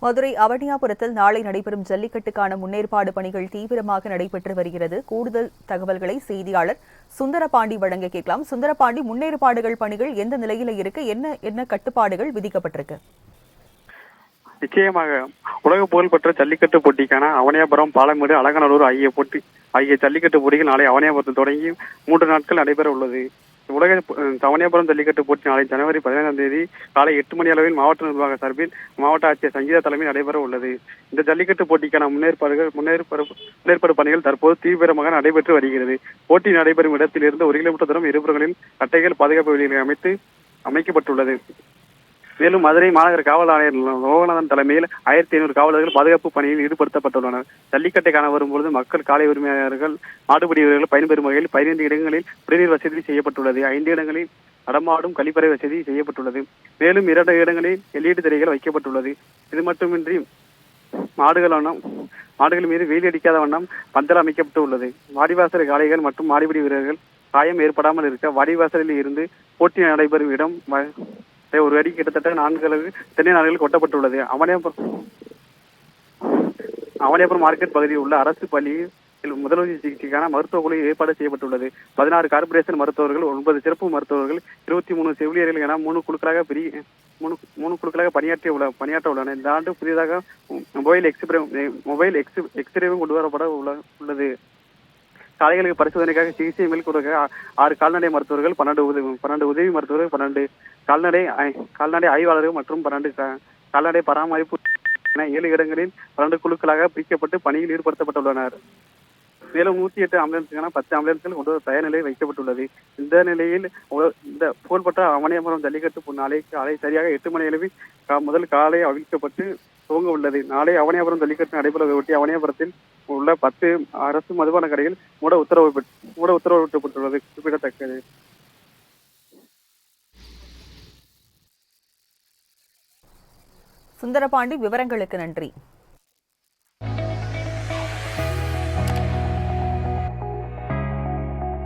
மதுரை அவனியாபுரத்தில் நாளை நடைபெறும் ஜல்லிக்கட்டுக்கான முன்னேற்பாடு பணிகள் தீவிரமாக நடைபெற்று வருகிறது. கூடுதல் தகவல்களை செய்தியாளர் சுந்தரபாண்டி வழங்க கேட்கலாம். சுந்தரபாண்டி, முன்னேற்பாடுகள் பணிகள் எந்த நிலையில இருக்கு? என்ன கட்டுப்பாடுகள் விதிக்கப்பட்டிருக்கு? நிச்சயமாக உலக புகழ்பெற்ற ஜல்லிக்கட்டு போட்டிக்கான அவனியாபுரம், பாலமேடு, அலங்காநல்லூர் ஆகிய ஜல்லிக்கட்டு போட்டிகள் நாளை அவனியாபுரத்தில் தொடங்கி 3 நாட்கள் நடைபெற உள்ளது. உலக அவனியாபுரம் ஜல்லிக்கட்டு போட்டி நாளை ஜனவரி 15ஆம் தேதி காலை 8 மணி அளவில் மாவட்ட நிர்வாக சார்பில் மாவட்ட ஆட்சியர் சங்கீதா தலைமையில் நடைபெற உள்ளது. இந்த ஜல்லிக்கட்டு போட்டிக்கான முன்னேற்பாடு பணிகள் தற்போது தீவிரமாக நடைபெற்று வருகிறது. போட்டி நடைபெறும் இடத்திலிருந்து 1 கிலோமீட்டர் தூரம் இருபுறங்களில் கட்டைகள் பாதுகாப்பு வேலிகளை அமைக்கப்பட்டுள்ளது. மேலும் மதுரை மாநகர காவல் ஆணையர் லோகநாதன் தலைமையில் 1500 காவலர்கள் பாதுகாப்பு பணியில் ஈடுபடுத்தப்பட்டுள்ளனர். ஜல்லிக்கட்டை காண வரும்பொழுது மக்கள், காலை உரிமையாளர்கள், மாடுபிடி வீரர்கள் பயன்பெறும் வகையில் 15 இடங்களில் குடிநீர் வசதி செய்யப்பட்டுள்ளது. 5 இடங்களில் நடமாடும் கழிப்பறை வசதி செய்யப்பட்டுள்ளது. மேலும் 2 இடங்களில் LED திரைகள் வைக்கப்பட்டுள்ளது. இது மட்டுமின்றி மாடுகள் மீது வெயில் அடிக்காத வண்ணம் பந்தல் அமைக்கப்பட்டு உள்ளது. வாடிவாசல் காளைகள் மற்றும் மாடுபிடி வீரர்கள் காயம் ஏற்படாமல் இருக்க வாடிவாசலில் இருந்து போட்டி நடைபெறும் இடம் ஒரு அடி கிட்டத்தட்ட 4 தென்னை நாடுகள் கொட்டப்பட்டுள்ளது. அவனியாபுரம் மார்க்கெட் பகுதியில் உள்ள அரசு பள்ளியில் முதலுதவி சிகிச்சைக்கான மருத்துவ குழு ஏற்பாடு செய்யப்பட்டுள்ளது. 16 கார்பரேஷன் மருத்துவர்கள், 9 சிறப்பு மருத்துவர்கள், 23 செவிலியர்கள் என 3 குழுக்களாக பணியாற்ற உள்ளனர். இந்த ஆண்டு புதிதாக மொபைல் எக்ஸ்ரேவும் கொண்டு வரப்பட உள்ளது. காளைகளுக்கு பரிசோதனைக்காக சிகிச்சை மேற்கொள்ள 6 கால்நடை மருத்துவர்கள், 12 உதவி மருத்துவர்கள், 12 கால்நடை ஆய்வாளர்கள் மற்றும் 12 கால்நடை பராமரிப்பு என 7 இடங்களில் 12 குழுக்களாக பிரிக்கப்பட்டு பணியில் ஈடுபடுத்தப்பட்டுள்ளனர். மேலும் 108 ஆம்புலன்ஸுக்கான 10 ஆம்புலன்ஸ்கள் கொண்டு தயார் நிலையில் வைக்கப்பட்டுள்ளது. இந்த நிலையில் இந்த புகழ்பெற்ற அவனியாபுரம் ஜல்லிக்கட்டு நாளை காலை சரியாக 8 மணி அளவில் முதல் காலை அவிழ்க்கப்பட்டு துவங்க உள்ளது. நாளை அவனியாபுரம் ஜல்லிக்கட்டு நடைபெறுவதை ஒட்டி அவனியாபுரத்தில் உள்ள 10 அரசு மதுபான கடைகள் மூட உத்தரவிடப்பட்டுள்ளது குறிப்பிடத்தக்கது. சுந்தரபாண்டி, விவரங்களுக்கு நன்றி.